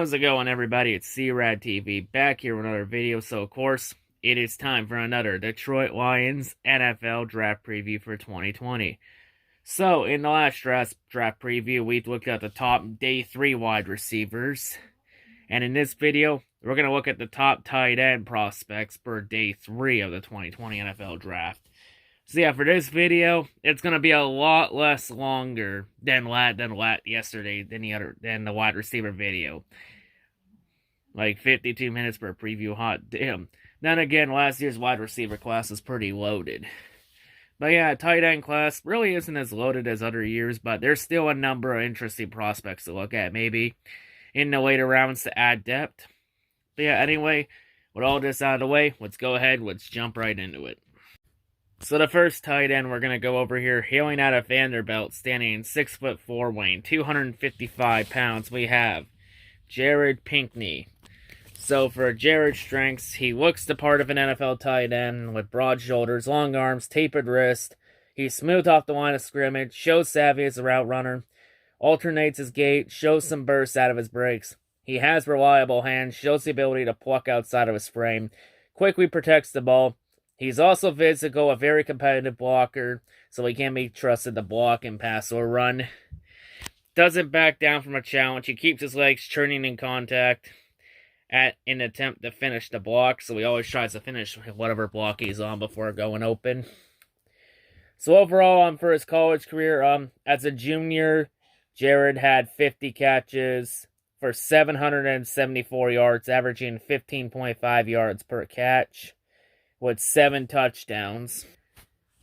How's it going, everybody? It's C-RadTV back here with another video. So, of course, it is time for another Detroit Lions NFL draft preview for 2020. So, in the last draft preview, we looked at the top day 3 wide receivers. And in this video, we're going to look at the top tight end prospects for day 3 of the 2020 NFL draft. So yeah, for this video, it's gonna be a lot less longer than yesterday than the wide receiver video. Like 52 minutes per preview. Hot damn. Then again, last year's wide receiver class was pretty loaded. But yeah, tight end class really isn't as loaded as other years, but there's still a number of interesting prospects to look at, maybe in the later rounds to add depth. But yeah, anyway, with all this out of the way, let's jump right into it. So the first tight end we're going to go over here, hailing out of Vanderbilt, standing 6'4", weighing 255 pounds, we have Jared Pinkney. So for Jared's strengths, he looks the part of an NFL tight end with broad shoulders, long arms, tapered wrist. He's smooth off the line of scrimmage, shows savvy as a route runner, alternates his gait, shows some bursts out of his breaks. He has reliable hands, shows the ability to pluck outside of his frame, quickly protects the ball. He's also physical, a very competitive blocker, so he can be trusted to block and pass or run. Doesn't back down from a challenge. He keeps his legs churning in contact in an attempt to finish the block, so he always tries to finish whatever block he's on before going open. So overall, for his college career, as a junior, Jared had 50 catches for 774 yards, averaging 15.5 yards per catch, with 7 touchdowns.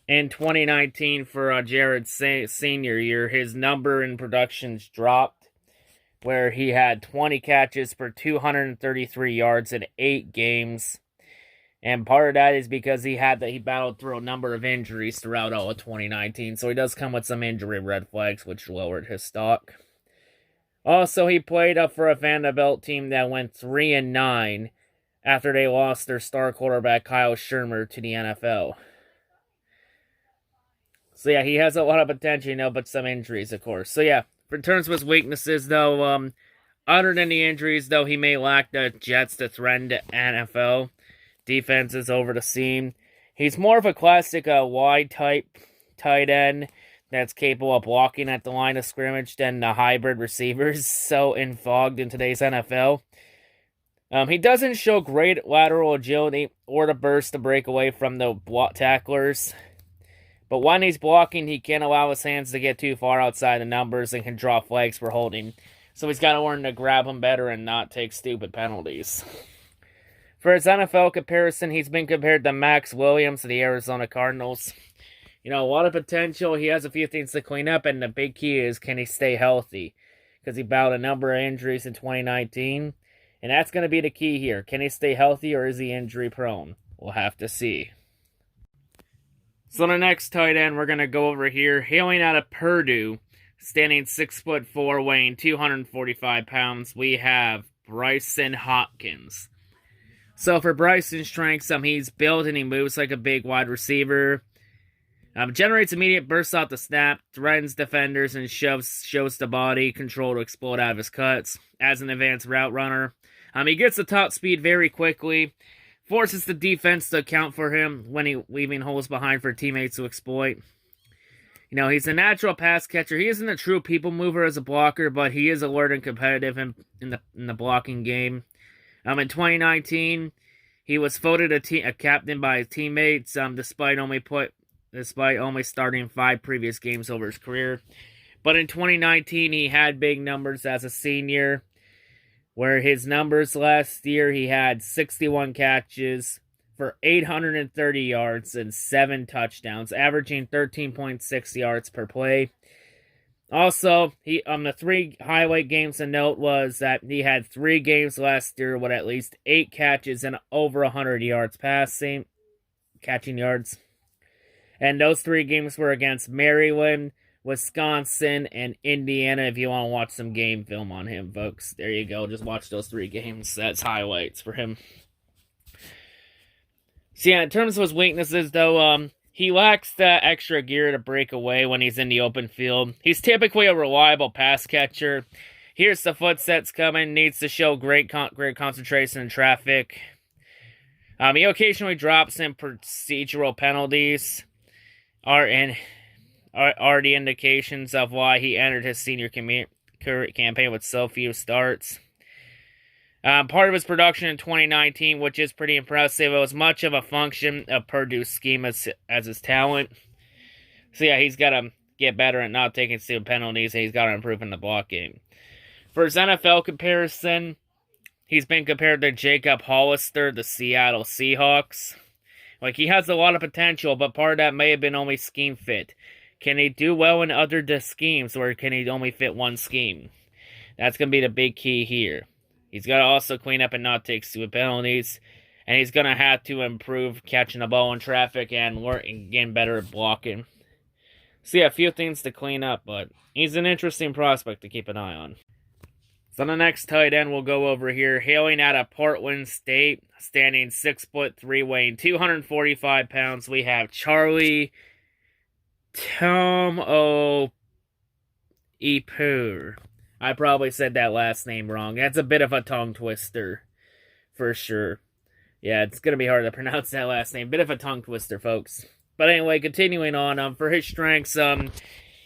In 2019, for Jared's senior year, his number in productions dropped, where he had 20 catches for 233 yards in 8 games. And part of that is because he battled through a number of injuries throughout all of 2019, so he does come with some injury red flags, which lowered his stock. Also, he played up for a Vanderbilt team that went 3-9, after they lost their star quarterback, Kyle Shermer, to the NFL. So yeah, he has a lot of potential, but some injuries, of course. So yeah, in terms of his weaknesses, though, other than the injuries, though, he may lack the Jets to threaten the NFL defenses over the seam. He's more of a classic wide type tight end that's capable of blocking at the line of scrimmage than the hybrid receivers so fogged in today's NFL. He doesn't show great lateral agility or the burst to break away from the tacklers. But when he's blocking, he can't allow his hands to get too far outside the numbers and can draw flags for holding. So he's got to learn to grab them better and not take stupid penalties. For his NFL comparison, he's been compared to Max Williams of the Arizona Cardinals. A lot of potential. He has a few things to clean up, and the big key is, can he stay healthy? Because he battled a number of injuries in 2019. And that's going to be the key here. Can he stay healthy, or is he injury prone? We'll have to see. So the next tight end we're going to go over here, hailing out of Purdue, standing 6'4", weighing 245 pounds, we have Brycen Hopkins. So for Brycen's strengths, he's built and he moves like a big wide receiver. Generates immediate bursts off the snap, threatens defenders, and shows the body control to explode out of his cuts. As an advanced route runner, he gets the top speed very quickly, forces the defense to account for him when he's leaving holes behind for teammates to exploit. He's a natural pass catcher. He isn't a true people mover as a blocker, but he is alert and competitive in the blocking game. In 2019, he was voted a captain by his teammates, despite only starting 5 previous games over his career. But in 2019, he had big numbers as a senior, where his numbers last year, he had 61 catches for 830 yards and 7 touchdowns, averaging 13.6 yards per play. Also, the 3 highlight games to note was that he had 3 games last year with at least 8 catches and over 100 yards catching yards. And those 3 games were against Maryland, Wisconsin, and Indiana. If you want to watch some game film on him, folks, there you go. Just watch those 3 games. That's highlights for him. So yeah, in terms of his weaknesses, though, he lacks the extra gear to break away when he's in the open field. He's typically a reliable pass catcher. Here's the footsets coming. Needs to show great concentration in traffic. He occasionally drops in procedural penalties. Are the indications of why he entered his senior campaign with so few starts. Part of his production in 2019, which is pretty impressive, it was much of a function of Purdue's scheme as his talent. So yeah, he's got to get better at not taking stupid penalties, and he's got to improve in the block game. For his NFL comparison, he's been compared to Jacob Hollister, the Seattle Seahawks. Like, he has a lot of potential, but part of that may have been only scheme fit. Can he do well in other schemes, or can he only fit one scheme? That's going to be the big key here. He's got to also clean up and not take stupid penalties, and he's going to have to improve catching the ball in traffic and getting better at blocking. So yeah, a few things to clean up, but he's an interesting prospect to keep an eye on. So the next tight end we'll go over here, hailing out of Portland State, standing 6'3", weighing 245 pounds. We have Charlie Tomo. I probably said that last name wrong. That's a bit of a tongue twister, for sure. Yeah, it's going to be hard to pronounce that last name. Bit of a tongue twister, folks. But anyway, continuing on, for his strengths,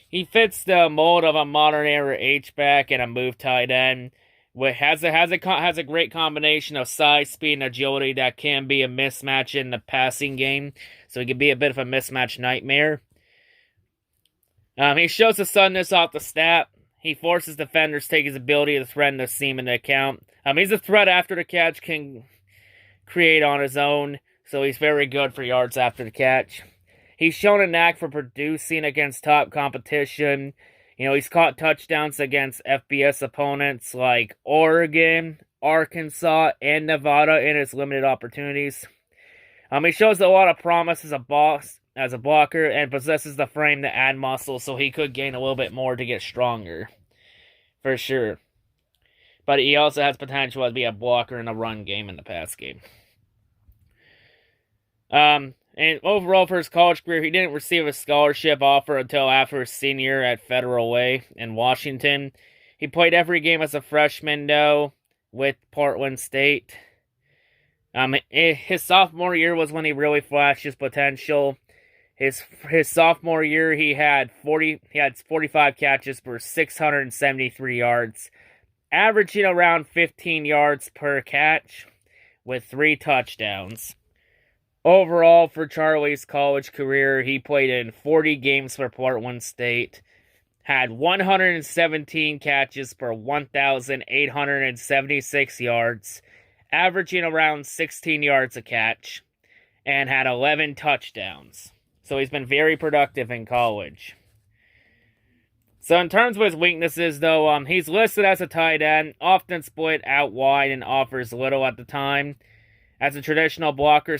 he fits the mold of a modern-era H-back and a move tight end. Has a great combination of size, speed, and agility that can be a mismatch in the passing game. So he can be a bit of a mismatch nightmare. He shows the suddenness off the snap. He forces defenders to take his ability to threaten the seam into account. He's a threat after the catch, can create on his own, so he's very good for yards after the catch. He's shown a knack for producing against top competition. You know, he's caught touchdowns against FBS opponents like Oregon, Arkansas, and Nevada in his limited opportunities. He shows a lot of promise as a blocker and possesses the frame to add muscle, so he could gain a little bit more to get stronger, for sure. But he also has potential to be a blocker in the run game and the pass game. And overall for his college career, he didn't receive a scholarship offer until after his senior year at Federal Way in Washington. He played every game as a freshman, though, with Portland State. His sophomore year was when he really flashed his potential. His sophomore year, he had 45 catches for 673 yards, averaging around 15 yards per catch with 3 touchdowns. Overall, for Charlie's college career, he played in 40 games for Portland State, had 117 catches for 1,876 yards, averaging around 16 yards a catch, and had 11 touchdowns. So he's been very productive in college. So in terms of his weaknesses, though, he's listed as a tight end, often split out wide and offers little at the time as a traditional blocker,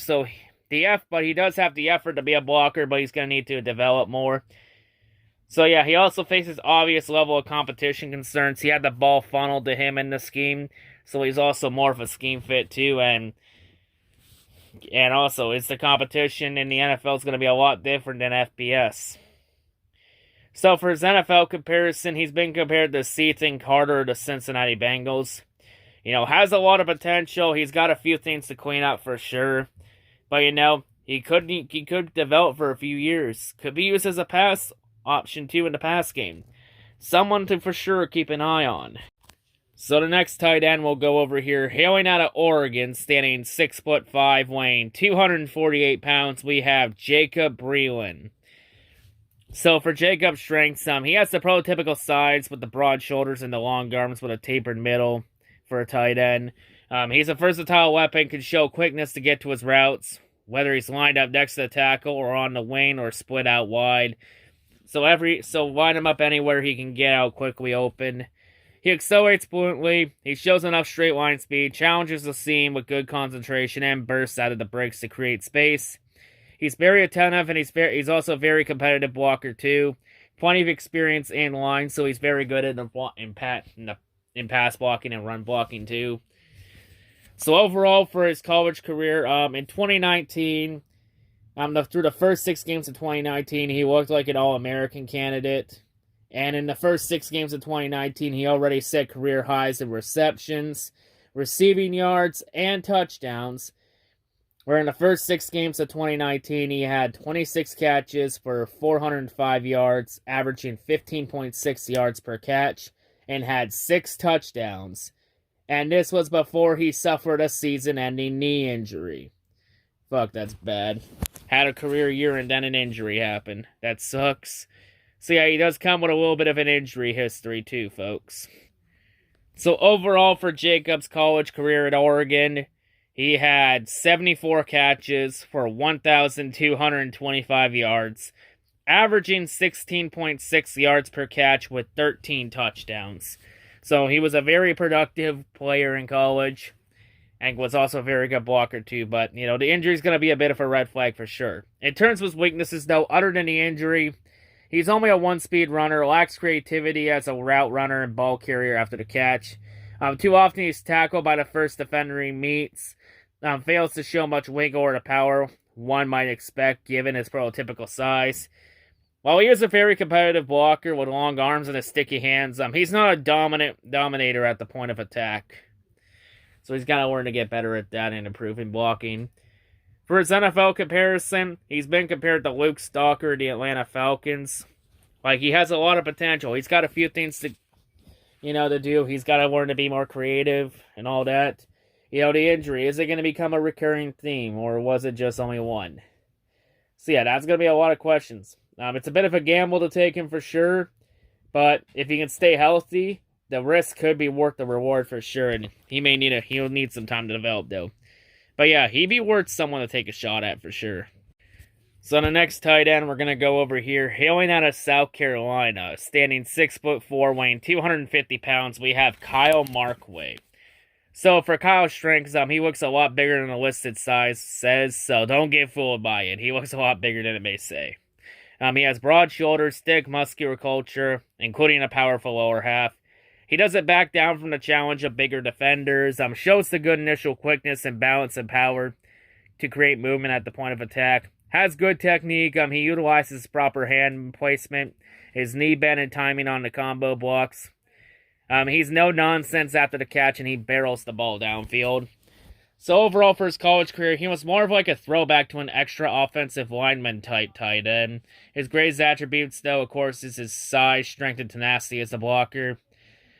but he does have the effort to be a blocker, but he's going to need to develop more. So yeah, he also faces obvious level of competition concerns. He had the ball funneled to him in the scheme, so he's also more of a scheme fit too, and also it's the competition in the NFL is going to be a lot different than FBS. So for his NFL comparison, he's been compared to Seaton Carter of the Cincinnati Bengals. You know, has a lot of potential. He's got a few things to clean up for sure. But, you know, he could develop for a few years. Could be used as a pass option, too, in the pass game. Someone to for sure keep an eye on. So the next tight end we'll go over here, hailing out of Oregon, standing 6'5", weighing 248 pounds, we have Jacob Brean. So for Jacob's strengths, he has the prototypical size with the broad shoulders and the long arms with a tapered middle for a tight end. He's a versatile weapon, can show quickness to get to his routes, whether he's lined up next to the tackle or on the wing or split out wide. So line him up anywhere he can get out quickly open. He accelerates fluently, he shows enough straight line speed, challenges the seam with good concentration, and bursts out of the breaks to create space. He's very attentive, and he's also a very competitive blocker too. Plenty of experience in line, so he's very good in pass blocking and run blocking too. So overall, for his college career, in 2019, through the first 6 games of 2019, he looked like an All-American candidate. And in the first 6 games of 2019, he already set career highs in receptions, receiving yards, and touchdowns. Where in the first 6 games of 2019, he had 26 catches for 405 yards, averaging 15.6 yards per catch, and had 6 touchdowns. And this was before he suffered a season-ending knee injury. Fuck, that's bad. Had a career year and then an injury happened. That sucks. So yeah, he does come with a little bit of an injury history too, folks. So overall for Jacobs' college career at Oregon, he had 74 catches for 1,225 yards, averaging 16.6 yards per catch with 13 touchdowns. So he was a very productive player in college and was also a very good blocker too. But, you know, the injury is going to be a bit of a red flag for sure. In terms of his weaknesses, though, other than the injury, he's only a one-speed runner, lacks creativity as a route runner and ball carrier after the catch. Too often he's tackled by the first defender he meets. Fails to show much wiggle or the power one might expect given his prototypical size. While he is a very competitive blocker with long arms and his sticky hands, he's not a dominator at the point of attack. So he's got to learn to get better at that and improve in blocking. For his NFL comparison, he's been compared to Luke Stalker of the Atlanta Falcons. Like, he has a lot of potential. He's got a few things to do. He's got to learn to be more creative and all that. You know, the injury, is it going to become a recurring theme, or was it just only one? So yeah, that's going to be a lot of questions. It's a bit of a gamble to take him for sure, but if he can stay healthy, the risk could be worth the reward for sure, and he'll need some time to develop though. But yeah, he'd be worth someone to take a shot at for sure. So the next tight end we're going to go over here, hailing out of South Carolina, standing 6'4", weighing 250 pounds, we have Kyle Markway. So for Kyle's strengths, he looks a lot bigger than the listed size says, so don't get fooled by it. He looks a lot bigger than it may say. He has broad shoulders, thick musculature, including a powerful lower half. He doesn't back down from the challenge of bigger defenders. Shows the good initial quickness and balance and power to create movement at the point of attack. Has good technique. He utilizes proper hand placement, his knee bend and timing on the combo blocks. He's no nonsense after the catch, and he barrels the ball downfield. So overall for his college career, he was more of like a throwback to an extra offensive lineman type tight end. His greatest attributes, though, of course, is his size, strength, and tenacity as a blocker.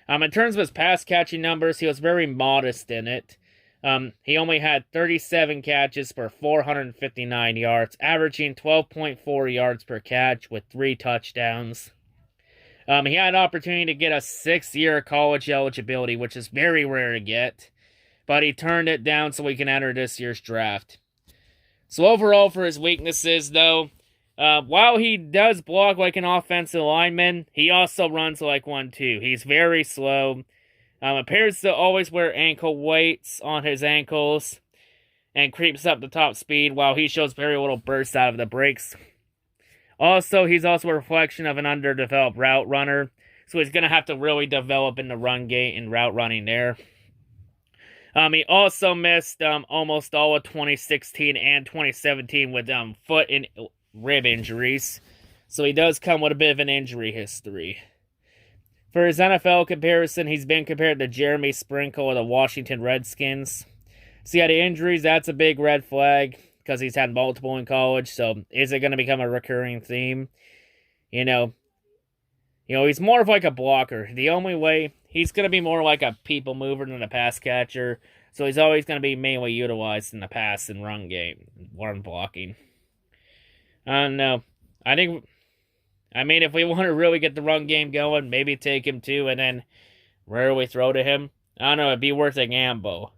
In terms of his pass catching numbers, he was very modest in it. He only had 37 catches for 459 yards, averaging 12.4 yards per catch with 3 touchdowns. He had an opportunity to get a 6-year college eligibility, which is very rare to get, but he turned it down so he can enter this year's draft. So overall for his weaknesses, though, while he does block like an offensive lineman, he also runs like one too. He's very slow. Appears to always wear ankle weights on his ankles and creeps up the top speed while he shows very little burst out of the breaks. Also, he's also a reflection of an underdeveloped route runner, so he's going to have to really develop in the run game and route running there. He also missed almost all of 2016 and 2017 with foot and rib injuries, so he does come with a bit of an injury history. For his NFL comparison, he's been compared to Jeremy Sprinkle of the Washington Redskins. So yeah, the injuries, that's a big red flag, because he's had multiple in college, so is it going to become a recurring theme? You know, he's more of like a blocker. The only way, he's going to be more like a people mover than a pass catcher, so he's always going to be mainly utilized in the pass and run game, run blocking. I don't know. If we want to really get the run game going, maybe take him too, and then rarely throw to him. I don't know, it'd be worth a gamble.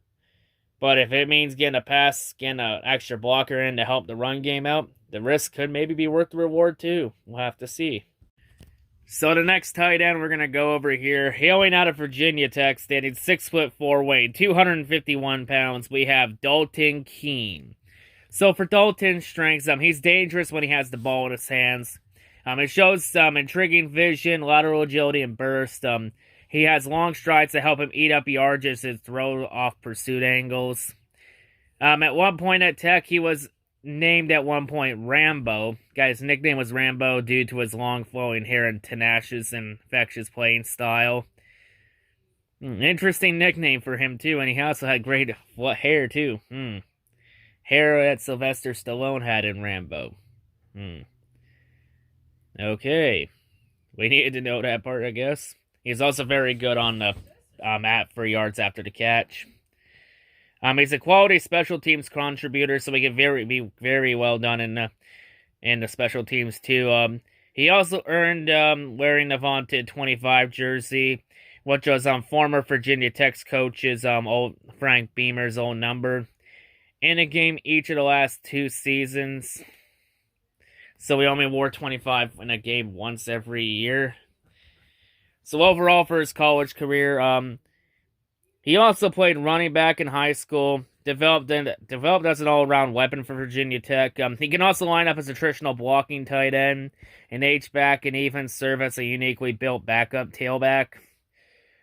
But if it means getting a pass, getting an extra blocker in to help the run game out, the risk could maybe be worth the reward too. We'll have to see. So the next tight end we're going to go over here, hailing out of Virginia Tech, standing 6'4", weighing 251 pounds, we have Dalton Keene. So for Dalton's strengths, he's dangerous when he has the ball in his hands. It shows some intriguing vision, lateral agility, and burst. He has long strides to help him eat up yardage and throw off pursuit angles. At one point at Tech, he was named at one point Rambo. Guy's nickname was Rambo due to his long flowing hair and tenacious and infectious playing style. Interesting nickname for him too, and he also had great hair too. Hair that Sylvester Stallone had in Rambo. Okay. We needed to know that part, I guess. He's also very good on the for yards after the catch. He's a quality special teams contributor, so he can be very well done in the special teams too. He also earned wearing the vaunted 25 jersey, which was former Virginia Tech's coach's old Frank Beamer's old number in a game each of the last 2 seasons. So he only wore 25 in a game once every year. So overall for his college career, he also played running back in high school, developed as an all-around weapon for Virginia Tech. He can also line up as a traditional blocking tight end, an H-back, and even serve as a uniquely built backup tailback.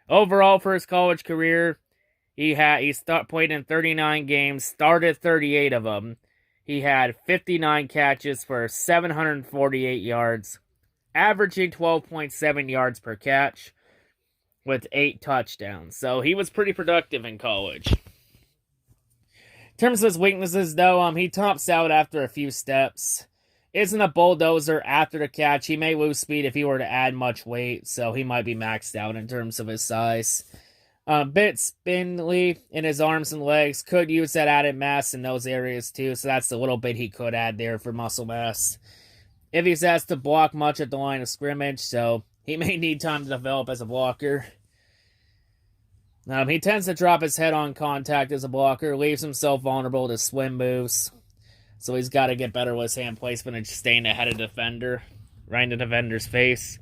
Overall for his college career, he played in 39 games, started 38 of them. He had 59 catches for 748 yards, averaging 12.7 yards per catch, with 8 touchdowns. So he was pretty productive in college. In terms of his weaknesses, though, he tops out after a few steps. Isn't a bulldozer after the catch. He may lose speed if he were to add much weight, so he might be maxed out in terms of his size. Bit spindly in his arms and legs. Could use that added mass in those areas too, so that's the little bit he could add there for muscle mass. If he's asked to block much at the line of scrimmage, so he may need time to develop as a blocker. He tends to drop his head on contact as a blocker, leaves himself vulnerable to swim moves. So he's got to get better with his hand placement and staying ahead of the defender, right in the defender's face.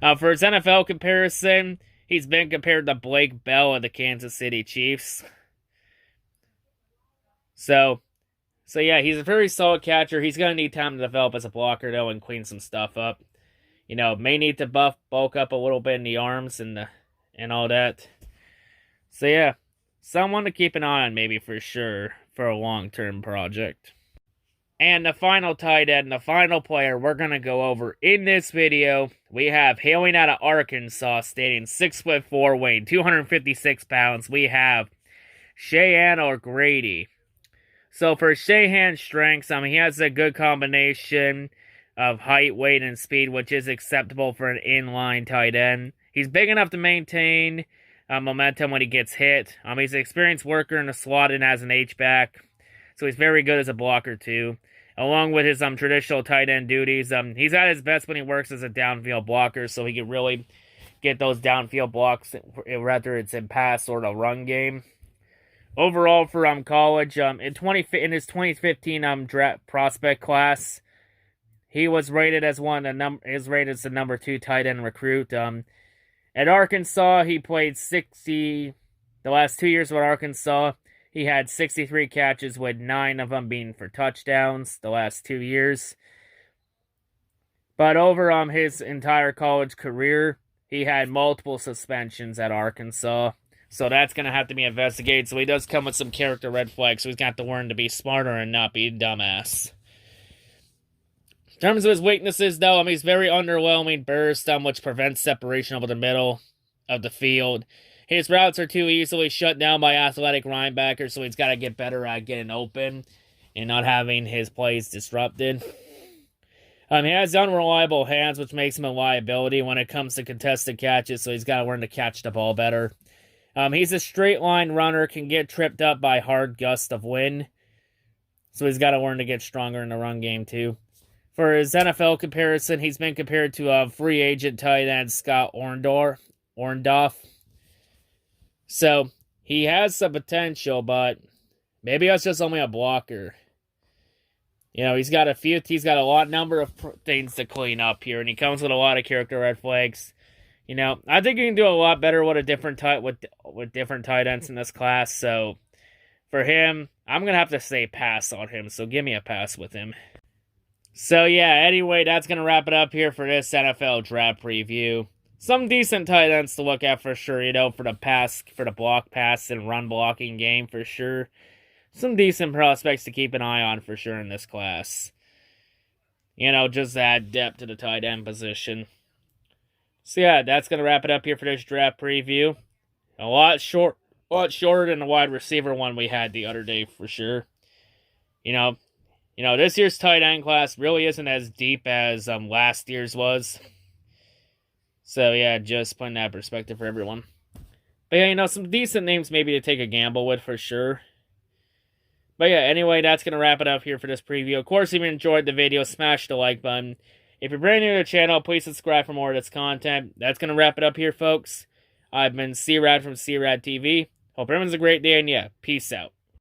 For his NFL comparison, he's been compared to Blake Bell of the Kansas City Chiefs. So yeah, he's a very solid catcher. He's going to need time to develop as a blocker, though, and clean some stuff up. May need to bulk up a little bit in the arms and all that. So yeah, someone to keep an eye on maybe for sure for a long-term project. And the final tight end, the final player we're going to go over in this video, we have hailing out of Arkansas, standing 6'4", weighing 256 pounds, we have Cheyenne or Grady. So for Cheyenne's strengths, he has a good combination of height, weight, and speed, which is acceptable for an inline tight end. He's big enough to maintain momentum when he gets hit. He's an experienced worker in the slot and as an H-back, so he's very good as a blocker too. Along with his traditional tight end duties, he's at his best when he works as a downfield blocker, so he can really get those downfield blocks, whether it's in pass or the run game. Overall for college, in his 2015 draft prospect class, he was rated as the number 2 tight end recruit. At Arkansas, he played the last 2 years with Arkansas. He had 63 catches, with 9 of them being for touchdowns the last 2 years. But over his entire college career, he had multiple suspensions at Arkansas. So that's going to have to be investigated. So he does come with some character red flags, so he's got to learn to be smarter and not be a dumbass. In terms of his weaknesses, though, he's very underwhelming burst, which prevents separation over the middle of the field. His routes are too easily shut down by athletic linebackers, so he's got to get better at getting open and not having his plays disrupted. He has unreliable hands, which makes him a liability when it comes to contested catches, so he's got to learn to catch the ball better. He's a straight line runner, can get tripped up by hard gusts of wind, so he's got to learn to get stronger in the run game too. For his NFL comparison, he's been compared to free agent tight end Scott Orndorff. So he has some potential, but maybe that's just only a blocker. He's got a number of things to clean up here, and he comes with a lot of character red flags. I think he can do a lot better with different tight ends in this class. So for him, I'm gonna have to say pass on him. So give me a pass with him. So yeah, anyway, that's gonna wrap it up here for this NFL draft preview. Some decent tight ends to look at for sure, for the block pass and run blocking game for sure. some decent prospects to keep an eye on for sure in this class. You know, just add depth to the tight end position. So yeah, that's going to wrap it up here for this draft preview. A lot shorter than the wide receiver one we had the other day for sure. You know, this year's tight end class really isn't as deep as last year's was. So yeah, just putting that in perspective for everyone. But yeah, some decent names maybe to take a gamble with for sure. But yeah, anyway, that's going to wrap it up here for this preview. Of course, if you enjoyed the video, smash the like button. If you're brand new to the channel, please subscribe for more of this content. That's going to wrap it up here, folks. I've been C-Rad from C-RadTV. Hope everyone's a great day, and yeah, peace out.